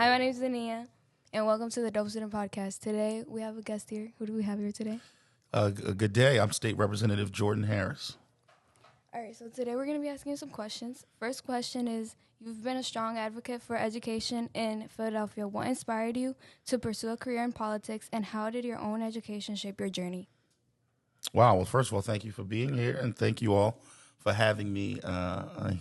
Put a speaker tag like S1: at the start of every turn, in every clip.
S1: Hi, my name is Zania, and welcome to the Dope Student Podcast. Today, we have a guest here. Who do we have here today?
S2: Good day. I'm State Representative Jordan Harris.
S1: All right, so today we're going to be asking you some questions. First question is, you've been a strong advocate for education in Philadelphia. What inspired you to pursue a career in politics, and how did your own education shape your journey?
S2: Wow. Well, first of all, thank you for being here, and thank you all for having me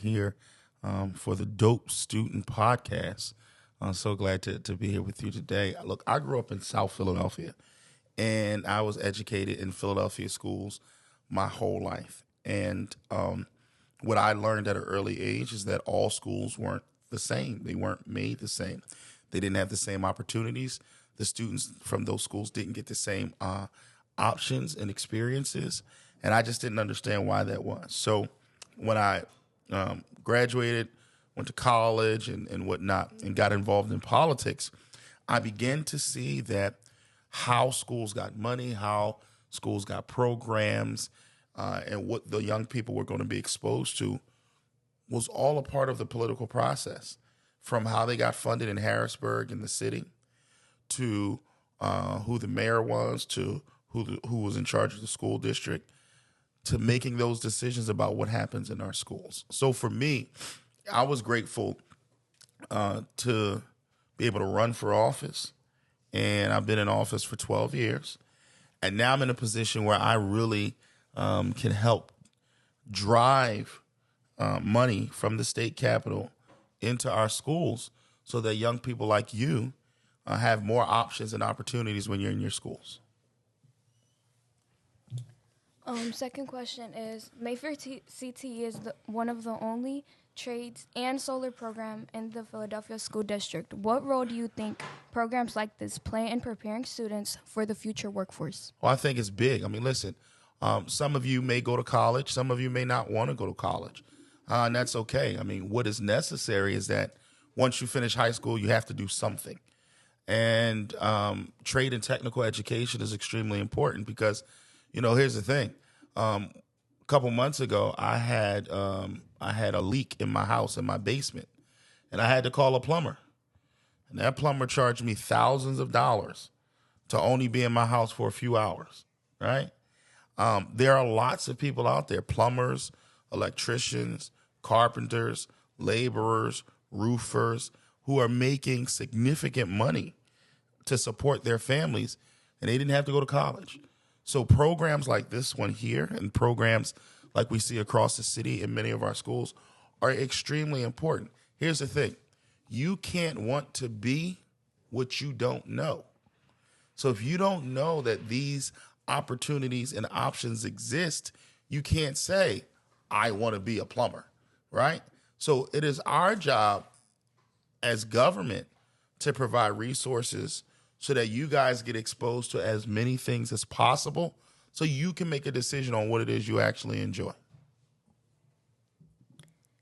S2: here for the Dope Student Podcast. I'm so glad to be here with you today. Look, I grew up in South Philadelphia, and I was educated in Philadelphia schools my whole life. And what I learned at an early age is that all schools weren't the same. They weren't made the same. They didn't have the same opportunities. The students from those schools didn't get the same options and experiences. And I just didn't understand why that was. So when I graduated, went to college and whatnot, and got involved in politics, I began to see that how schools got money, how schools got programs, and what the young people were going to be exposed to was all a part of the political process, from how they got funded in Harrisburg in the city to who the mayor was, to who was in charge of the school district, to making those decisions about what happens in our schools. So for me, I was grateful to be able to run for office, and I've been in office for 12 years. And now I'm in a position where I really can help drive money from the state capitol into our schools so that young people like you have more options and opportunities when you're in your schools.
S1: Second question is, Mayfair CTE is one of the only trades and solar program in the Philadelphia School District. What role do you think programs like this play in preparing students for the future workforce?
S2: Well, I think it's big. I mean, listen, some of you may go to college. Some of you may not want to go to college. And that's okay. I mean, what is necessary is that once you finish high school, you have to do something. And trade and technical education is extremely important because, here's the thing. A couple months ago, I had a leak in my house, in my basement, and I had to call a plumber. And that plumber charged me thousands of dollars to only be in my house for a few hours, right? There are lots of people out there, plumbers, electricians, carpenters, laborers, roofers, who are making significant money to support their families, and they didn't have to go to college. So programs like this one here and programs like we see across the city in many of our schools are extremely important. Here's the thing. You can't want to be what you don't know. So if you don't know that these opportunities and options exist, you can't say, I want to be a plumber, right? So it is our job as government to provide resources so that you guys get exposed to as many things as possible so you can make a decision on what it is you actually enjoy.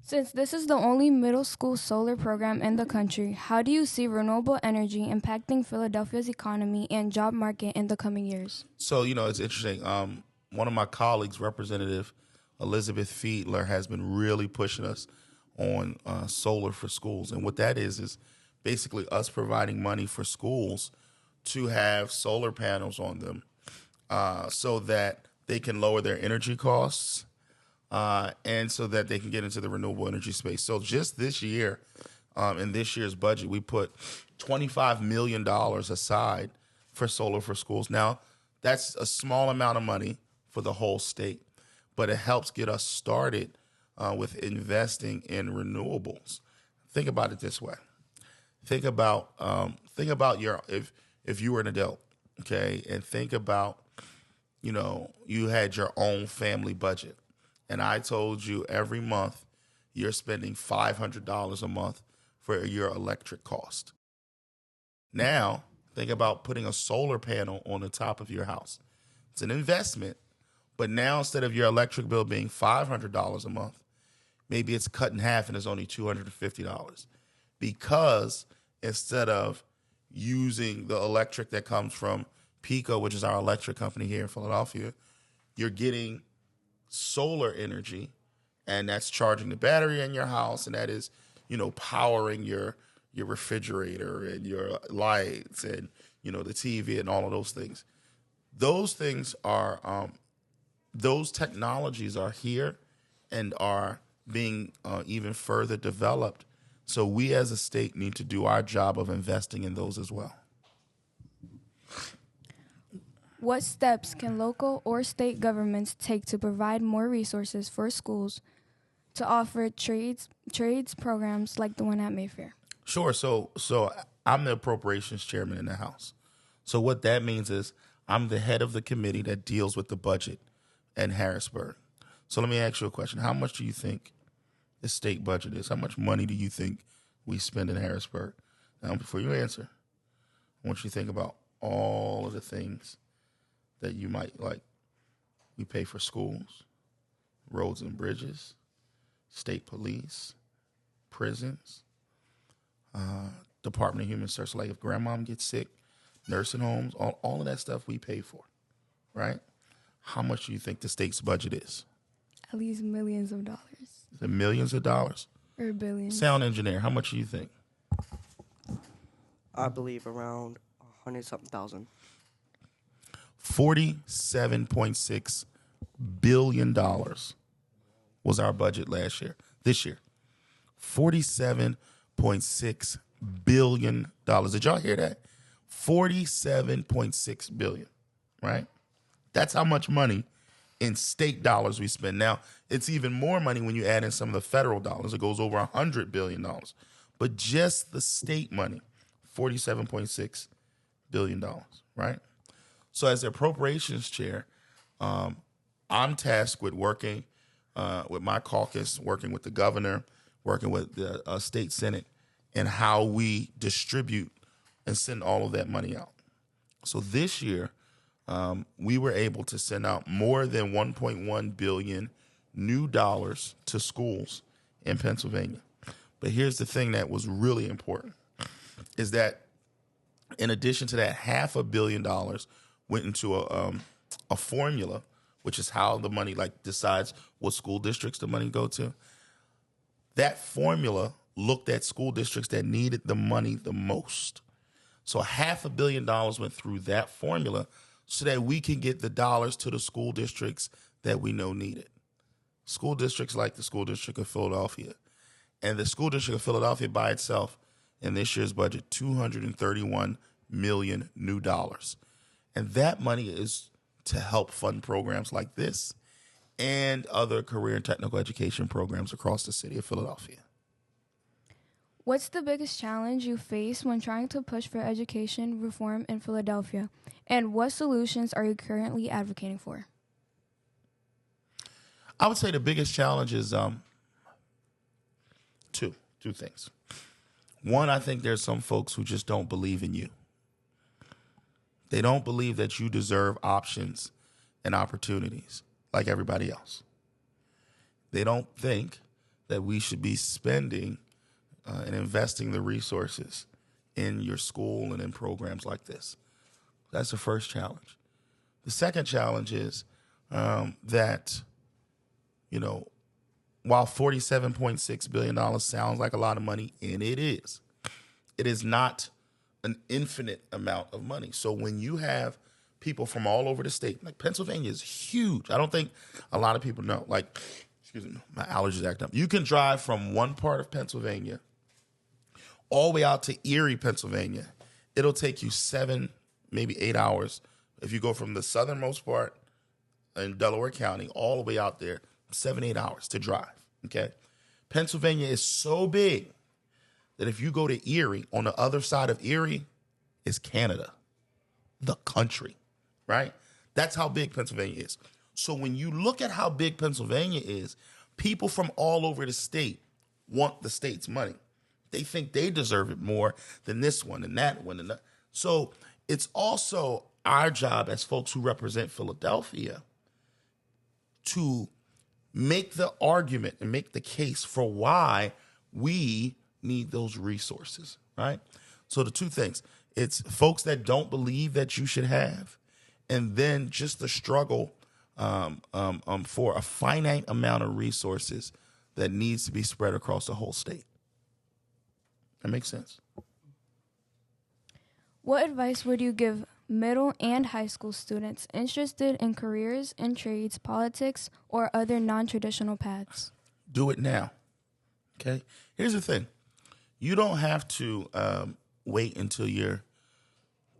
S1: Since this is the only middle school solar program in the country, how do you see renewable energy impacting Philadelphia's economy and job market in the coming years?
S2: So, it's interesting. One of my colleagues, Representative Elizabeth Fiedler, has been really pushing us on solar for schools. And what that is basically us providing money for schools to have solar panels on them so that they can lower their energy costs and so that they can get into the renewable energy space. So just this year, in this year's budget, we put $25 million aside for solar for schools. Now, that's a small amount of money for the whole state, but it helps get us started with investing in renewables. Think about it this way. Think about your if you were an adult, okay, and think about, you had your own family budget, and I told you every month you're spending $500 a month for your electric cost. Now, think about putting a solar panel on the top of your house. It's an investment, but now instead of your electric bill being $500 a month, maybe it's cut in half and it's only $250 because instead of using the electric that comes from PECO, which is our electric company here in Philadelphia, you're getting solar energy, and that's charging the battery in your house, and that is, powering your your refrigerator and your lights and the TV and all of those things. Those things are those technologies are here and are being even further developed. So we as a state need to do our job of investing in those as well.
S1: What steps can local or state governments take to provide more resources for schools to offer trades programs like the one at Mayfair?
S2: Sure. So I'm the appropriations chairman in the House. So what that means is I'm the head of the committee that deals with the budget in Harrisburg. So let me ask you a question. How much do you think the state budget is? How much money do you think we spend in Harrisburg? Now, before you answer, I want you to think about all of the things that you might like. We pay for schools, roads and bridges, state police, prisons, Department of Human Services. Like if grandma gets sick, nursing homes, all of that stuff we pay for, right? How much do you think the state's budget is?
S1: At least millions of dollars.
S2: Is it millions of dollars?
S1: Or billions.
S2: Sound engineer, how much do you think?
S3: I believe around 100-something thousand.
S2: $47.6 billion was our budget last year. This year, $47.6 billion. Did y'all hear that? $47.6 billion, right? That's how much money in state dollars we spend. Now, it's even more money when you add in some of the federal dollars. It goes over $100 billion. But just the state money, $47.6 billion, right? So as the appropriations chair, I'm tasked with working with my caucus, working with the governor, working with the state senate, and how we distribute and send all of that money out. So this year, we were able to send out more than 1.1 billion new dollars to schools in Pennsylvania. But here's the thing that was really important, is that in addition to that, $500 million went into a formula, which is how the money decides what school districts the money go to. That formula looked at school districts that needed the money the most. So $500 million went through that formula so that we can get the dollars to the school districts that we know need it. School districts like the School District of Philadelphia. And the School District of Philadelphia by itself in this year's budget, $231 million new dollars. And that money is to help fund programs like this and other career and technical education programs across the city of Philadelphia.
S1: What's the biggest challenge you face when trying to push for education reform in Philadelphia? And what solutions are you currently advocating for?
S2: I would say the biggest challenge is two things. One, I think there's some folks who just don't believe in you. They don't believe that you deserve options and opportunities like everybody else. They don't think that we should be spending and investing the resources in your school and in programs like this. That's the first challenge. The second challenge is that, while $47.6 billion sounds like a lot of money, and it is not an infinite amount of money. So when you have people from all over the state, like Pennsylvania is huge. I don't think a lot of people know. Excuse me, my allergies act up. You can drive from one part of Pennsylvania all the way out to Erie, Pennsylvania. It'll take you 7, maybe 8 hours if you go from the southernmost part in Delaware County all the way out there, 7, 8 hours to drive, okay? Pennsylvania is so big that if you go to Erie, on the other side of Erie is Canada, the country, right? That's how big Pennsylvania is. So when you look at how big Pennsylvania is, people from all over the state want the state's money. They think they deserve it more than this one and that one. So it's also our job as folks who represent Philadelphia to make the argument and make the case for why we need those resources, right? So the two things, it's folks that don't believe that you should have, and then just the struggle for a finite amount of resources that needs to be spread across the whole state. That makes sense.
S1: What advice would you give middle and high school students interested in careers in trades, politics, or other non-traditional paths?
S2: Do it now. Okay? Here's the thing. You don't have to wait until you're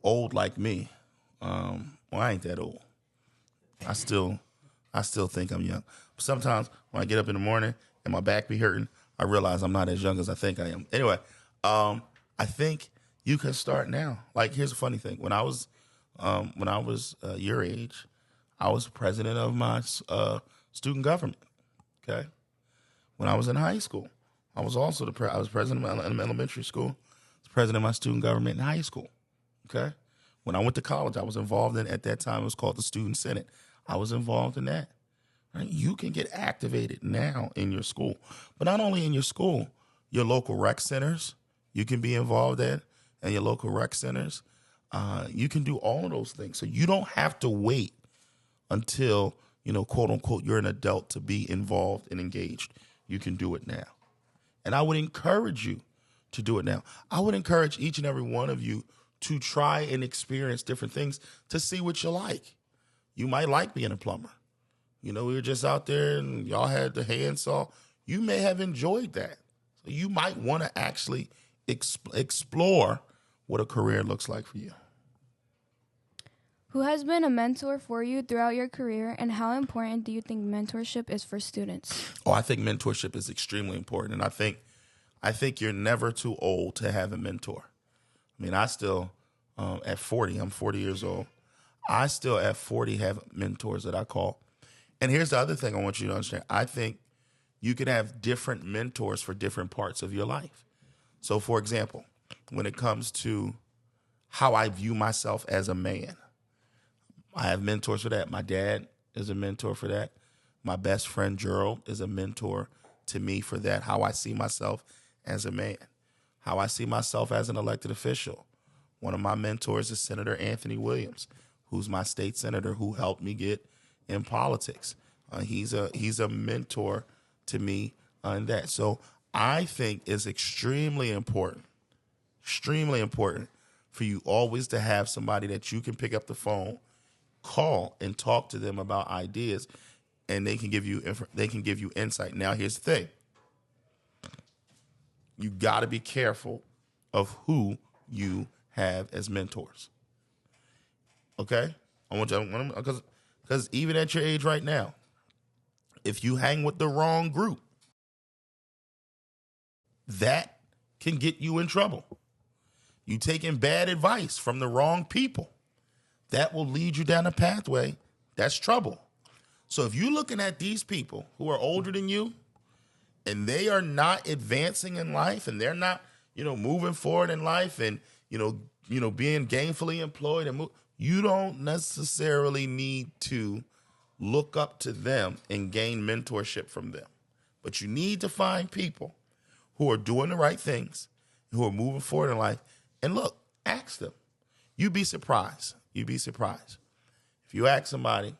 S2: old like me. Well, I ain't that old. I still think I'm young. Sometimes when I get up in the morning and my back be hurting, I realize I'm not as young as I think I am. Anyway, I think you can start now. Like, here's a funny thing. When I was your age, I was president of my student government. Okay. When I was in high school, I was also I was president of my elementary school. I was president of my student government in high school. Okay. When I went to college, I was involved in, at that time, it was called the Student Senate. I was involved in that. Right? You can get activated now in your school, but not only in your school, your local rec centers, you can be involved in, and your local rec centers. You can do all of those things. So you don't have to wait until, quote unquote, you're an adult to be involved and engaged. You can do it now. And I would encourage you to do it now. I would encourage each and every one of you to try and experience different things to see what you like. You might like being a plumber. We were just out there and y'all had the handsaw. You may have enjoyed that. So you might want to actually explore what a career looks like for you.
S1: Who has been a mentor for you throughout your career, and how important do you think mentorship is for students?
S2: Oh, I think mentorship is extremely important, and I think you're never too old to have a mentor. I mean, I still, at 40, I'm 40 years old. I still at 40 have mentors that I call. And here's the other thing I want you to understand. I think you can have different mentors for different parts of your life. So, for example, when it comes to how I view myself as a man, I have mentors for that. My dad is a mentor for that. My best friend, Gerald, is a mentor to me for that, how I see myself as a man, how I see myself as an elected official. One of my mentors is Senator Anthony Williams, who's my state senator who helped me get in politics. He's a mentor to me in that. So I think it's extremely important for you always to have somebody that you can pick up the phone, call, and talk to them about ideas, and they can give you insight. Now, here's the thing. You got to be careful of who you have as mentors. Okay? I want you, because even at your age right now, if you hang with the wrong group, that can get you in trouble. You taking bad advice from the wrong people, that will lead you down a pathway that's trouble. So if you're looking at these people who are older than you and they are not advancing in life and they're not, moving forward in life and, being gainfully employed and you don't necessarily need to look up to them and gain mentorship from them. But you need to find people who are doing the right things, who are moving forward in life. And look, ask them. You'd be surprised. You'd be surprised. If you ask somebody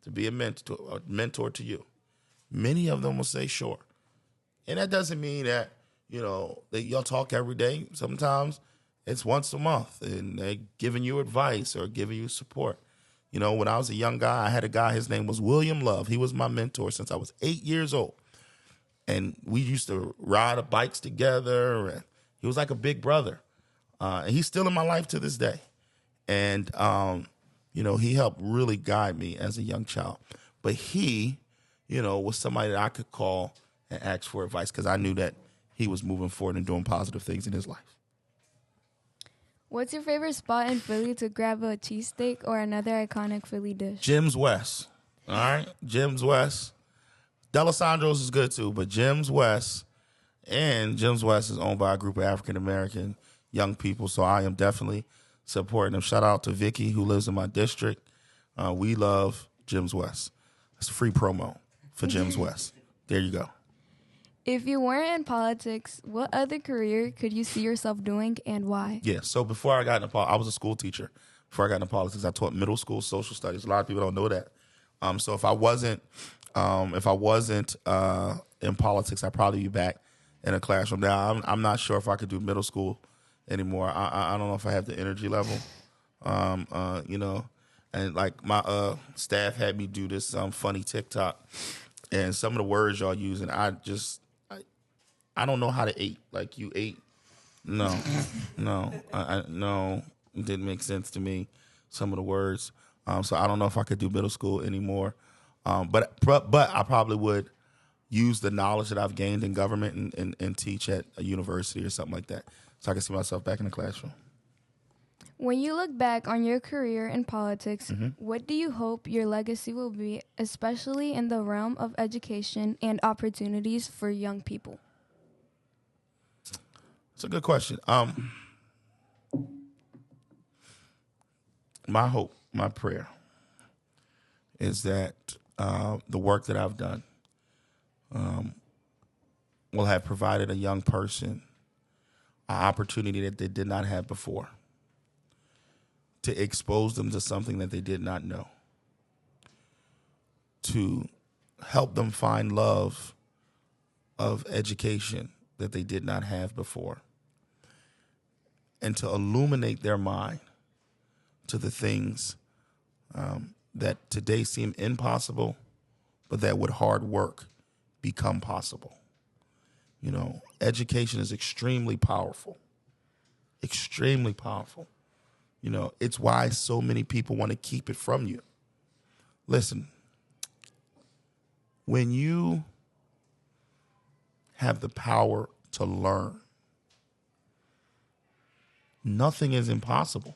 S2: to be a mentor to you, many of them will say sure. And that doesn't mean that, that y'all talk every day. Sometimes it's once a month and they're giving you advice or giving you support. When I was a young guy, I had a guy, his name was William Love. He was my mentor since I was 8 years old. And we used to ride bikes together. And he was like a big brother. And he's still in my life to this day. And, he helped really guide me as a young child. But he, was somebody that I could call and ask for advice because I knew that he was moving forward and doing positive things in his life.
S1: What's your favorite spot in Philly to grab a cheesesteak or another iconic Philly dish?
S2: Jim's West. All right? Jim's West. Delisandro's is good too, but Jim's West. And Jim's West is owned by a group of African-American young people, so I am definitely supporting them. Shout out to Vicky, who lives in my district. We love Jim's West. That's a free promo for Jim's West. There you go.
S1: If you weren't in politics, what other career could you see yourself doing and why?
S2: Yeah, so before I got into politics, I was a school teacher. Before I got into politics, I taught middle school social studies. A lot of people don't know that. So if I wasn't in politics, I'd probably be back in a classroom. Now, I'm not sure if I could do middle school anymore. I don't know if I have the energy level. You know, and like my staff had me do this funny TikTok, and some of the words y'all using, I don't know how to ate. Like you ate, no, no, it didn't make sense to me. Some of the words, so I don't know if I could do middle school anymore. But I probably would use the knowledge that I've gained in government and teach at a university or something like that, so I can see myself back in the classroom.
S1: When you look back on your career in politics, what do you hope your legacy will be, especially in the realm of education and opportunities for young people?
S2: It's a good question. My hope, my prayer is that the work that I've done will have provided a young person an opportunity that they did not have before, to expose them to something that they did not know, to help them find love of education that they did not have before, and to illuminate their mind to the things that today seem impossible, but that with hard work become possible. You know, education is extremely powerful, extremely powerful. You know, it's why so many people want to keep it from you. Listen, when you have the power to learn, nothing is impossible.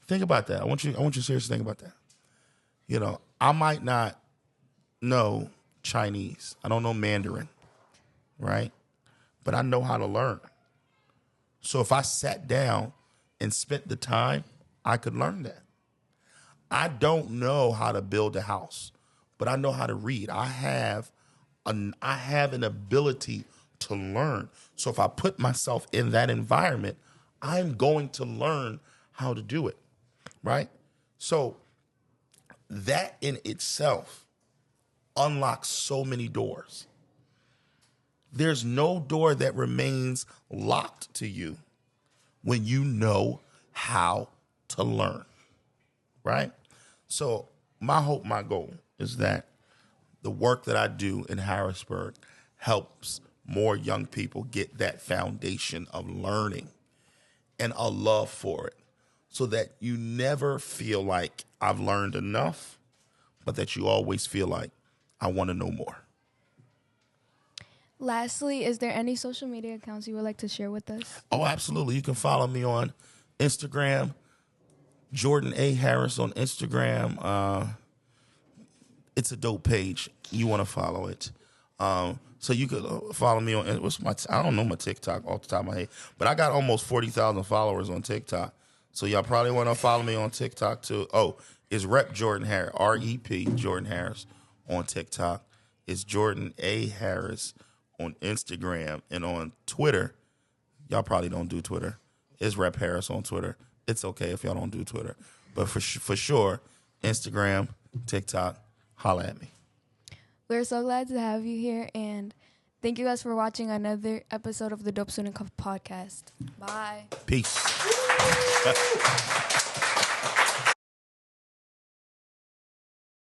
S2: Think about that. I want you to seriously think about that. You know, I might not know Chinese. I don't know Mandarin, right? But I know how to learn. So if I sat down and spent the time, I could learn that. I don't know how to build a house, but I know how to read. I have an ability to learn. So if I put myself in that environment, I'm going to learn how to do it, right? So that in itself unlocks so many doors. There's no door that remains locked to you when you know how to learn, right? So my hope, my goal is that the work that I do in Harrisburg helps more young people get that foundation of learning and a love for it, so that you never feel like I've learned enough, but that you always feel like I want to know more.
S1: Lastly, is there any social media accounts you would like to share with us?
S2: Oh, absolutely. You can follow me on Instagram, Jordan A. Harris on Instagram. It's a dope page. You want to follow it. So you could follow me on, I don't know my TikTok off the top of my head, but I got almost 40,000 followers on TikTok. So y'all probably want to follow me on TikTok too. Oh, it's Rep Jordan Harris, R-E-P, Jordan Harris on TikTok. It's Jordan A. Harris on Instagram, and on Twitter. Y'all probably don't do Twitter. It's Rep Harris on Twitter. It's okay if y'all don't do Twitter. But for sure, Instagram, TikTok, holla at me.
S1: We're so glad to have you here, and thank you guys for watching another episode of the Dope Student Cup podcast. Bye.
S2: Peace.